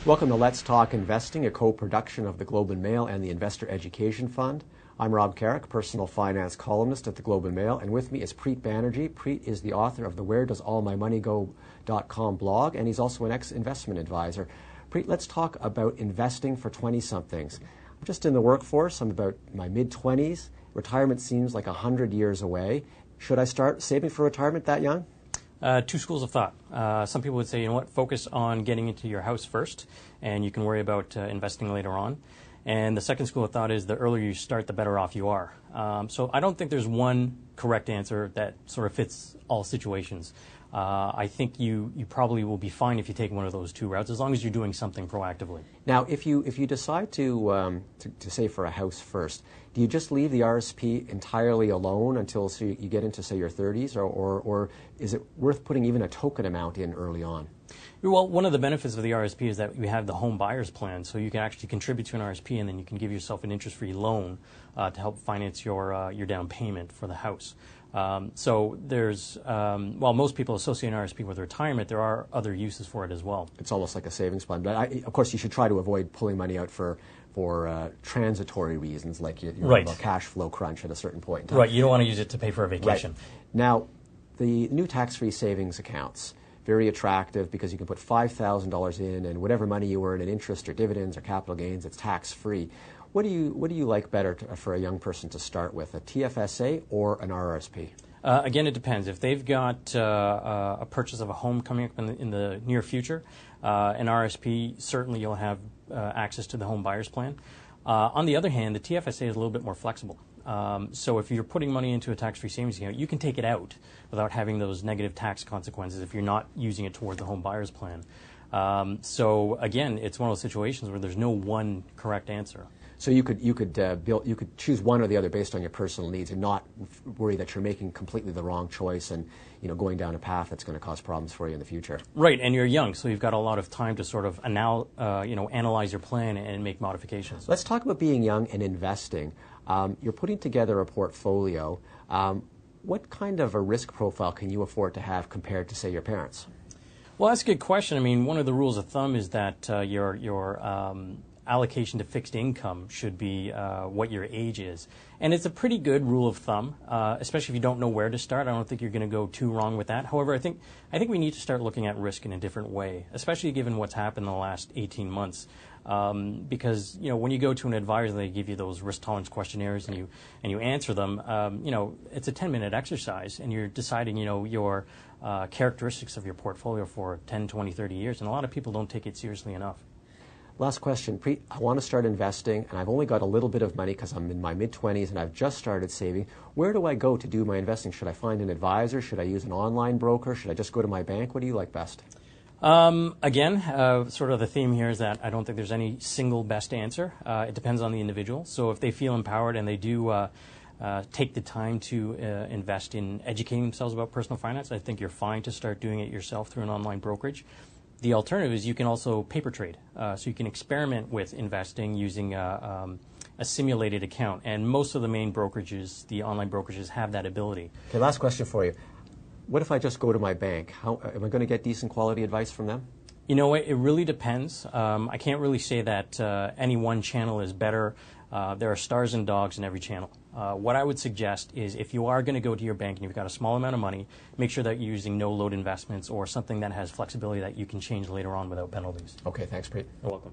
Welcome to Let's Talk Investing, a co-production of the Globe and Mail and the Investor Education Fund. I'm Rob Carrick, personal finance columnist at the Globe and Mail, and with me is Preet Banerjee. Preet is the author of the WhereDoesAllMyMoneyGo.com blog, and he's also an ex-investment advisor. Preet, let's talk about investing for 20-somethings. I'm just in the workforce. I'm about my mid-20s. Retirement seems like 100 years away. Should I start saving for retirement that young? Two schools of thought. Some people would say, you know what, focus on getting into your house first, and you can worry about investing later on. And the second school of thought is the earlier you start, the better off you are. So I don't think there's one correct answer that sort of fits all situations. I think you probably will be fine if you take one of those two routes, as long as you're doing something proactively. Now, if you decide to save for a house first, do you just leave the RRSP entirely alone until you get into, say, your 30s, or is it worth putting even a token amount in early on? Well, one of the benefits of the RRSP is that we have the home buyers plan, so you can actually contribute to an RRSP, and then you can give yourself an interest-free loan to help finance your down payment for the house. So there's, while most people associate an RRSP with retirement, there are other uses for it as well. It's almost like a savings plan, but of course you should try to avoid pulling money out for transitory reasons, like you right. have a cash flow crunch at a certain point in time. Right, you don't want to use it to pay for a vacation. Right. Now, the new tax-free savings accounts, very attractive because you can put $5,000 in, and whatever money you earn in interest or dividends or capital gains, it's tax-free. What do you like better for a young person to start with, a TFSA or an RRSP? Again, it depends. If they've got a purchase of a home coming up in the near future, an RRSP, certainly you'll have access to the home buyers plan. On the other hand, the TFSA is a little bit more flexible. So if you're putting money into a tax-free savings account, you can take it out without having those negative tax consequences if you're not using it toward the home buyers plan. So again, it's one of those situations where there's no one correct answer. So you could choose one or the other based on your personal needs and not worry that you're making completely the wrong choice and going down a path that's going to cause problems for you in the future. Right, and you're young, so you've got a lot of time to sort of analyze your plan and make modifications. Let's talk about being young and investing. You're putting together a portfolio. What kind of a risk profile can you afford to have compared to, say, your parents? Well, that's a good question. I mean, one of the rules of thumb is that your allocation to fixed income should be what your age is. And it's a pretty good rule of thumb, especially if you don't know where to start. I don't think you're going to go too wrong with that. However, I think we need to start looking at risk in a different way, especially given what's happened in the last 18 months. Because when you go to an advisor, they give you those risk tolerance questionnaires and you answer them. It's a 10-minute exercise, and you're deciding your characteristics of your portfolio for 10, 20, 30 years, and a lot of people don't take it seriously enough. Last question, Preet. I want to start investing, and I've only got a little bit of money because I'm in my mid-20s and I've just started saving. Where do I go to do my investing? Should I find an advisor? Should I use an online broker? Should I just go to my bank? What do you like best? Again, sort of the theme here is that I don't think there's any single best answer. It depends on the individual. So if they feel empowered and they do take the time to invest in educating themselves about personal finance, I think you're fine to start doing it yourself through an online brokerage. The alternative is you can also paper trade. So you can experiment with investing using a simulated account. And most of the main brokerages, the online brokerages, have that ability. Okay, last question for you. What if I just go to my bank? How am I going to get decent quality advice from them? You know, it really depends. I can't really say that any one channel is better. There are stars and dogs in every channel. What I would suggest is if you are going to go to your bank and you've got a small amount of money, make sure that you're using no-load investments or something that has flexibility that you can change later on without penalties. Okay, thanks, Preet. You're welcome.